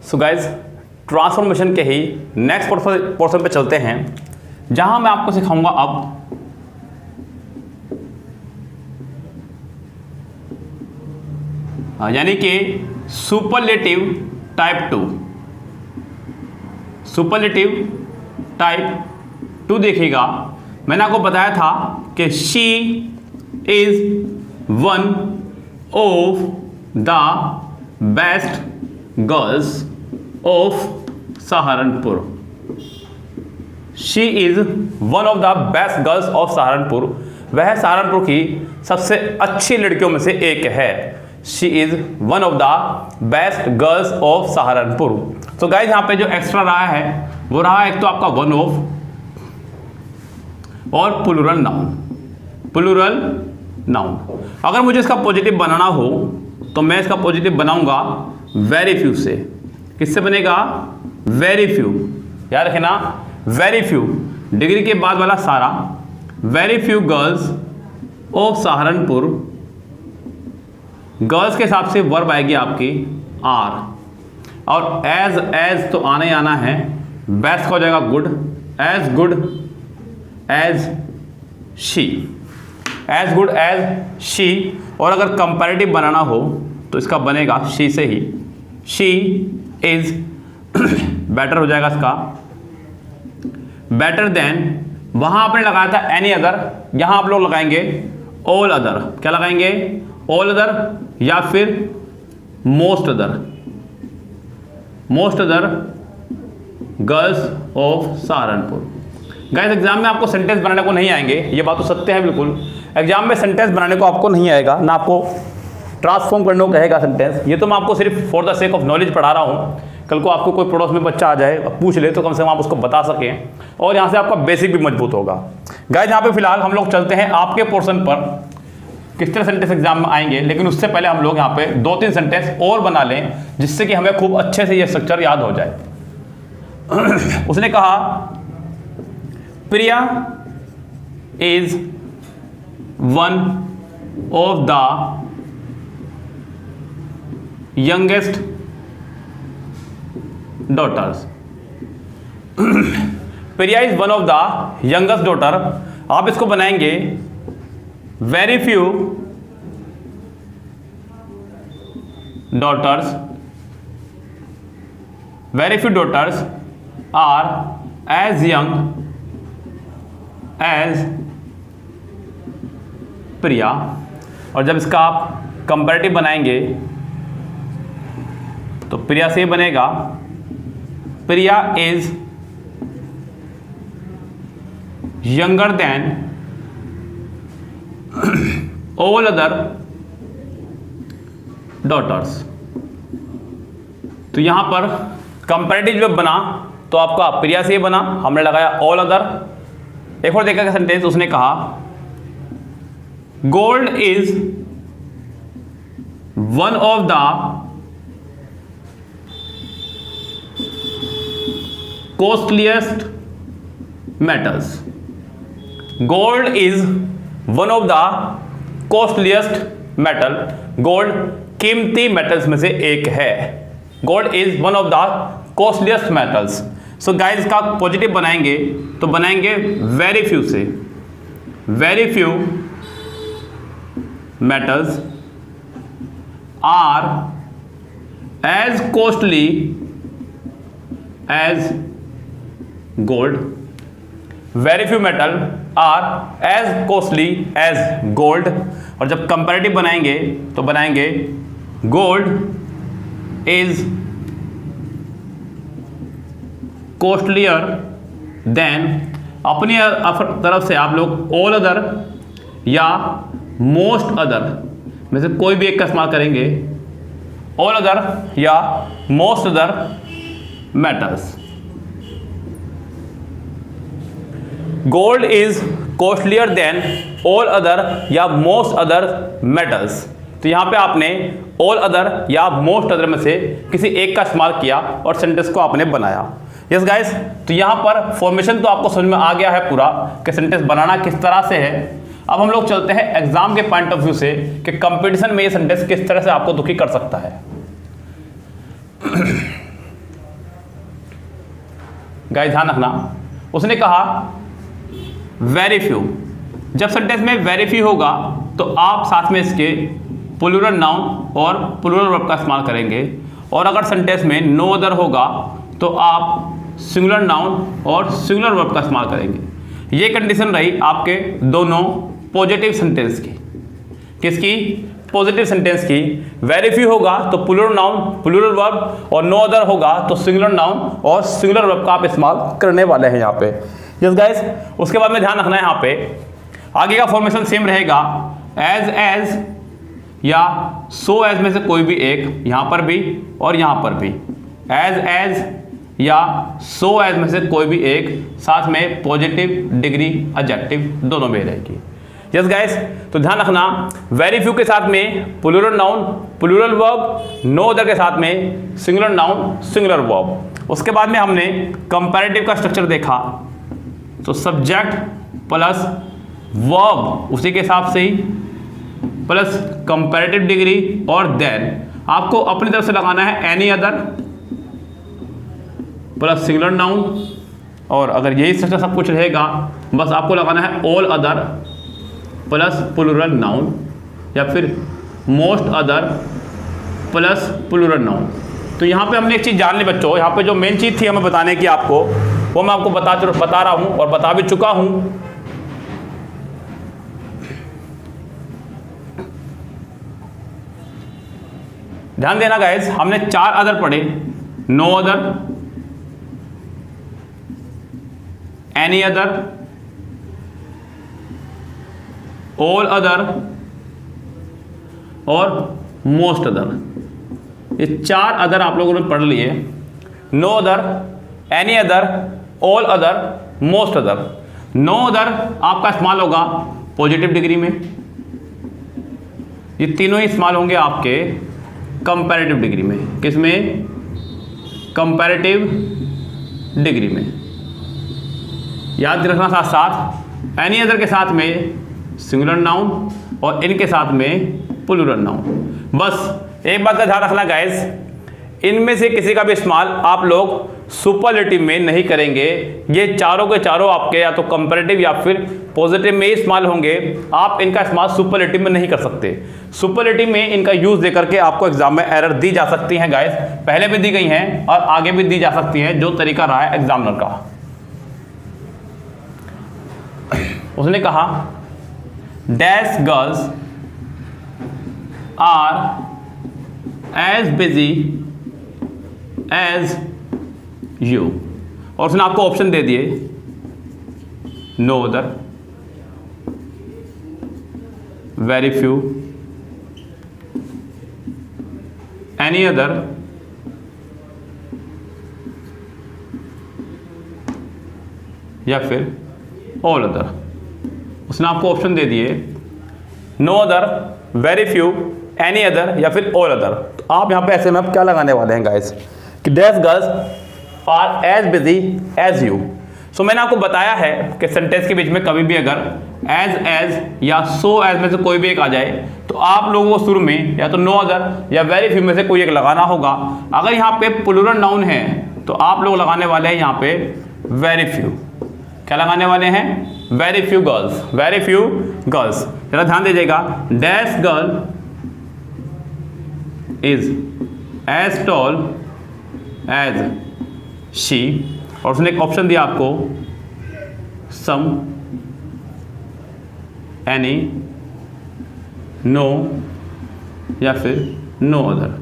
So guys transformation के ही next portion पे चलते हैं, जहां मैं आपको सिखाऊंगा अब यानी कि सुपरलेटिव टाइप 2। सुपरलेटिव टाइप 2 देखिएगा, मैंने आपको बताया था कि she is one of the best girls of Saharanpur. She is one of the best girls of Saharanpur, वह सहारनपुर की सबसे अच्छी लड़कियों में से एक है। She is one of the best girls of Saharanpur. तो गाइज यहाँ पे जो एक्स्ट्रा रहा है वो रहा एक तो आपका वन ऑफ और प्लूरल नाउन। प्लूरल नाउन अगर मुझे इसका पॉजिटिव बनाना हो तो मैं इसका पॉजिटिव बनाऊंगा वेरी फ्यू से। किससे बनेगा? Very few. याद रखें ना, वेरी फ्यू डिग्री के बाद वाला सारा। Very few girls of Saharanpur, girls के हिसाब से वर्ब आएगी आपकी आर, और एज तो आना ही आना है। बेस्ट का हो जाएगा good as she, as good as she. और अगर कंपैरेटिव बनाना हो तो इसका बनेगा शी से ही। शी इज बेटर हो जाएगा इसका, बेटर देन। वहां आपने लगाया था एनी अदर, यहां आप लोग लगाएंगे ऑल अदर। क्या लगाएंगे? ऑल अदर या फिर most other. Most other girls of Saharanpur. Guys exam में आपको सेंटेंस बनाने को नहीं आएंगे, ये बात तो सत्य है बिल्कुल। एग्जाम में सेंटेंस बनाने को आपको नहीं आएगा, ना आपको ट्रांसफॉर्म करने को कहेगा सेंटेंस। ये तो मैं आपको सिर्फ for the sake of knowledge पढ़ा रहा हूँ। कल को आपको कोई पड़ोस में बच्चा आ जाए पूछ ले तो कम से कम आप उसको बता सकें, और यहाँ से आपका बेसिक भी मजबूत होगा। गाइस यहाँ पे फिलहाल हम लोग चलते हैं आपके पोर्शन पर, किस तरह सेंटेंस एग्जाम में आएंगे। लेकिन उससे पहले हम लोग यहाँ पे 2-3 सेंटेंस और बना लें, जिससे कि हमें खूब अच्छे से ये स्ट्रक्चर याद हो जाए। उसने कहा Priya is one of the youngest daughters. Priya is one of the youngest daughter. आप इसको बनाएंगे very few daughters, very few daughters are as young as Priya. और जब इसका आप कंपैरेटिव बनाएंगे तो प्रिया से बनेगा Priya is younger than all other daughters. तो यहां पर कंपैरेटिव जब बना तो आपका प्रिया से बना, हमने लगाया ऑल अदर। एक और देखा सेंटेंस, उसने कहा gold is one of the costliest metals. Gold is one of the costliest metal. Gold कीमती मेटल्स में से एक है। Gold is one of the costliest metals. So guys का पॉजिटिव बनाएंगे तो बनाएंगे वेरी फ्यू से। Very few metals are as costly as gold. Very few metal are as costly as gold. और जब कंपैरेटिव बनाएंगे तो बनाएंगे गोल्ड इज कॉस्टलियर देन। अपनी तरफ से आप लोग ऑल अदर या मोस्ट अदर में से कोई भी एक का इस्तेमाल करेंगे। ऑल अदर या most other metals. Gold is costlier then all other या मोस्ट अदर मेटल्स। तो यहां पे आपने ऑल अदर या मोस्ट अदर में से किसी एक का इस्तेमाल किया और सेंटेंस को आपने बनाया। यस गाइस, तो यहां पर फॉर्मेशन तो आपको समझ में आ गया है पूरा कि सेंटेंस बनाना किस तरह से है। अब हम लोग चलते हैं एग्जाम के पॉइंट ऑफ व्यू से कि कंपटीशन में ये सेंटेंस किस तरह से आपको दुखी कर सकता है। गाइस ध्यान रखना, उसने कहा वेरी फ्यू। जब सेंटेंस में वेरी फ्यू होगा तो आप साथ में इसके प्लूरल नाउन और प्लूरल वर्ब का इस्तेमाल करेंगे, और अगर सेंटेंस में नो अदर होगा तो आप सिंगुलर नाउन और सिंगुलर वर्ब का इस्तेमाल करेंगे। ये कंडीशन रही आपके दोनों पॉजिटिव सेंटेंस की। किसकी? पॉजिटिव सेंटेंस की। वेरी फ्यू होगा तो प्लूरल नाउन प्लूरल वर्ब, और नो अदर होगा तो सिंगुलर नाउन और सिंगुलर वर्ब का आप इस्तेमाल करने वाले हैं यहाँ पे। यस गाइस, उसके बाद में ध्यान रखना है यहाँ पे आगे का फॉर्मेशन सेम रहेगा, एज या सो एज में से कोई भी एक, यहाँ पर भी और यहाँ पर भी। एज या सो एज में से कोई भी एक, साथ में पॉजिटिव डिग्री एडजेक्टिव दोनों में रहेगी। यस गाइस, तो ध्यान रखना वेरी फ्यू के साथ में plural noun plural verb, no other के साथ में सिंगुलर नाउन सिंगुलर वर्ब। उसके बाद में हमने कंपैरेटिव का स्ट्रक्चर देखा, तो सब्जेक्ट प्लस वर्ब उसी के हिसाब से ही प्लस कंपैरेटिव डिग्री, और देन आपको अपनी तरफ से लगाना है any other plus singular noun, और अगर यही स्ट्रक्चर सब कुछ रहेगा बस आपको लगाना है all other plus plural noun, या फिर most other plus plural noun. तो यहाँ पे हमने एक चीज़ जान ली बच्चों, यहाँ पे जो मेन चीज़ थी हमें बताने की आपको, वो मैं आपको बता रहा हूँ और बता भी चुका हूँ। ध्यान देना गाइस, हमने 4 अदर पढ़े, no other, any other, all other और मोस्ट अदर। ये 4 अदर आप लोगों ने पढ़ लिए, no other, any other, all other, most other. No other आपका इस्तेमाल होगा पॉजिटिव डिग्री में, ये तीनों ही इस्तेमाल होंगे आपके कंपैरेटिव डिग्री में। किसमें? कंपैरेटिव डिग्री में। याद रखना साथ साथ एनी अदर के साथ में सिंगुलर नाउन और इनके साथ में प्लूरल नाउन। बस एक बात का ध्यान रखना गाइस, इनमें से किसी का भी इस्तेमाल आप लोग सुपरलेटिव में नहीं करेंगे। ये चारों के चारों आपके या तो कंपैरेटिव या फिर पॉजिटिव में ही इस्तेमाल होंगे। आप इनका इस्तेमाल सुपरलेटिव में नहीं कर सकते। सुपरलेटिव में इनका यूज देकर के आपको एग्जाम में एरर दी जा सकती हैं गाइस, पहले भी दी गई हैं और आगे भी दी जा सकती हैं, जो तरीका रहा है एग्जामिनर का। उसने कहा dash girls are as busy as you, और उसने आपको ऑप्शन दे दिए, no other, very few, any other, या फिर ऑल अदर। उसने आपको ऑप्शन दे दिए no other, very few, any other या फिर ऑल अदर। तो आप यहाँ पे ऐसे में आप क्या लगाने वाले हैं गाइस कि dash girls are as busy as you. So मैंने आपको बताया है कि सेंटेंस के बीच में कभी भी अगर एज या सो एज में से कोई भी एक आ जाए तो आप लोगों को शुरू में या तो नो अदर या वेरी फ्यू में से कोई एक लगाना होगा। अगर यहाँ पे प्लूरल नाउन है तो आप लोग लगाने वाले हैं यहाँ पे वेरी फ्यू। क्या लगाने वाले हैं? Very few girls, very few girls. जरा ध्यान दीजिएगा, dash girl is as tall as she, और उसने एक ऑप्शन दिया आपको सम, एनी, नो या फिर नो अदर।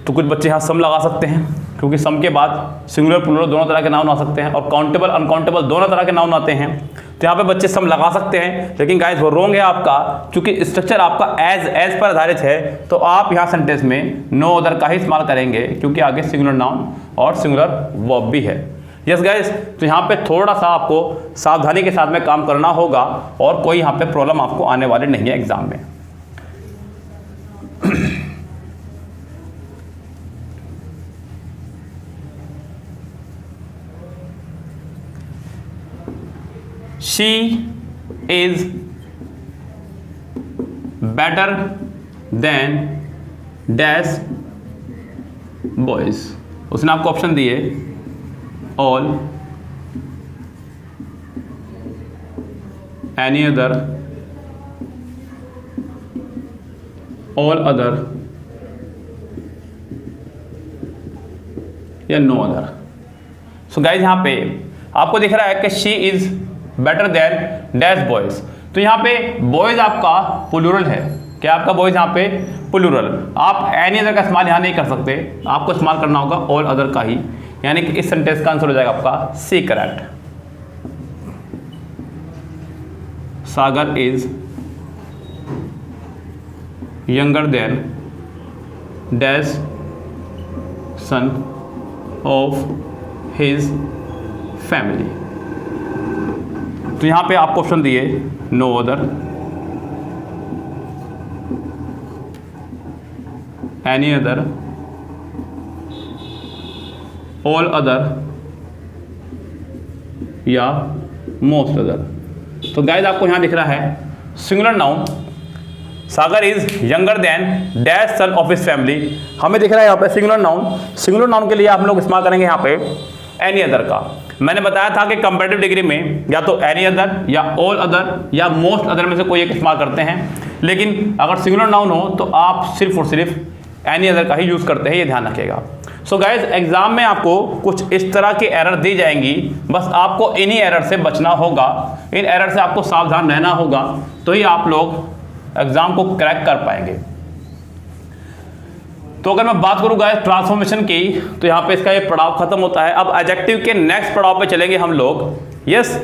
तो कुछ बच्चे यहाँ सम लगा सकते हैं क्योंकि सम के बाद सिंगुलर प्लूरल दोनों तरह के नाउन आ सकते हैं और काउंटेबल अनकाउंटेबल दोनों तरह के नाउन आते हैं। तो यहाँ पे बच्चे सम लगा सकते हैं, लेकिन गाइस वो रोंग है आपका, क्योंकि स्ट्रक्चर आपका एज पर आधारित है। तो आप यहाँ सेंटेंस में नो अदर का ही इस्तेमाल करेंगे क्योंकि आगे सिंगुलर नाउन और सिंगुलर वर्ब भी है। यस गाइस, तो यहाँ पे थोड़ा सा आपको सावधानी के साथ में काम करना होगा और कोई यहाँ पे प्रॉब्लम आपको आने वाले नहीं है एग्जाम में। She is better than dash boys। उसने आपको ऑप्शन दिए all, any other, all other या नो अदर। सो गाइज यहाँ पे आपको दिख रहा है कि she is better than dash boys. तो यहाँ पे बॉयज आपका प्लूरल है, क्या आपका बॉयज यहाँ पे प्लूरल। आप एनी अदर का इस्तेमाल यहाँ नहीं कर सकते, आपको इस्तेमाल करना होगा ऑल अदर का ही, यानी कि इस सेंटेंस का आंसर हो जाएगा आपका C correct. Sagar is younger than dash son of his family. तो यहां पे आपको ऑप्शन दिए no other, any other, all other या मोस्ट अदर। तो गाइस आपको यहां दिख रहा है singular noun Sagar is younger than dash son of his family. हमें दिख रहा है यहाँ पे सिंगुलर नाउन। सिंगुलर नाउन के लिए आप लोग इस्तेमाल करेंगे यहाँ पे एनी अदर का। मैंने बताया था कि कंपैरेटिव डिग्री में या तो एनी अदर या ऑल अदर या मोस्ट अदर में से कोई एक इस्तेमाल करते हैं, लेकिन अगर सिंगुलर नाउन हो तो आप सिर्फ और सिर्फ एनी अदर का ही यूज़ करते हैं, ये ध्यान रखिएगा। सो गाइज एग्जाम में आपको कुछ इस तरह की एरर दी जाएंगी, बस आपको इन्हीं एरर से बचना होगा, इन एरर से आपको सावधान रहना होगा, तो ही आप लोग एग्जाम को क्रैक कर पाएंगे। तो अगर मैं बात करूं गाइस ट्रांसफॉर्मेशन की, तो यहां पे इसका ये पड़ाव खत्म होता है। अब एडजेक्टिव के नेक्स्ट पड़ाव पे चलेंगे हम लोग। यस,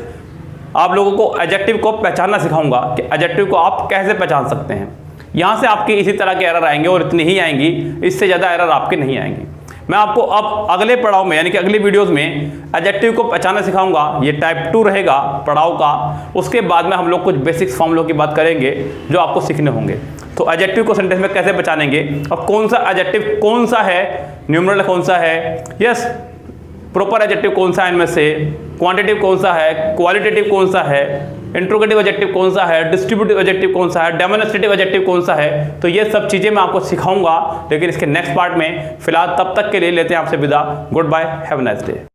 आप लोगों को एडजेक्टिव को पहचानना सिखाऊंगा कि एडजेक्टिव को आप कैसे पहचान सकते हैं। यहां से आपके इसी तरह के एरर आएंगे और इतनी ही आएंगी, इससे ज़्यादा एरर आपके नहीं आएंगी। मैं आपको अब अगले पड़ाव में यानी कि अगली वीडियोस में एडजेक्टिव को पहचानना सिखाऊंगा, ये टाइप 2 रहेगा पड़ाव का। उसके बाद में हम लोग कुछ बेसिक्स फॉर्मूलों की बात करेंगे जो आपको सीखने होंगे। तो एडजेक्टिव को सेंटेंस में कैसे पहचानेंगे और कौन सा एडजेक्टिव कौन सा है, न्यूमरल कौन सा है, यस प्रॉपर एडजेक्टिव कौन सा है इनमें से, क्वांटिटिव कौन सा है, क्वालिटेटिव कौन सा है, इंट्रोगेटिव एडजेक्टिव कौन सा है, डिस्ट्रीब्यूटिव एडजेक्टिव कौन सा है, डेमोन्स्ट्रेटिव एडजेक्टिव कौन सा है। तो ये सब चीज़ें मैं आपको सिखाऊंगा, लेकिन इसके नेक्स्ट पार्ट में। फिलहाल तब तक के लिए लेते हैं आपसे विदा। Goodbye, have a nice day.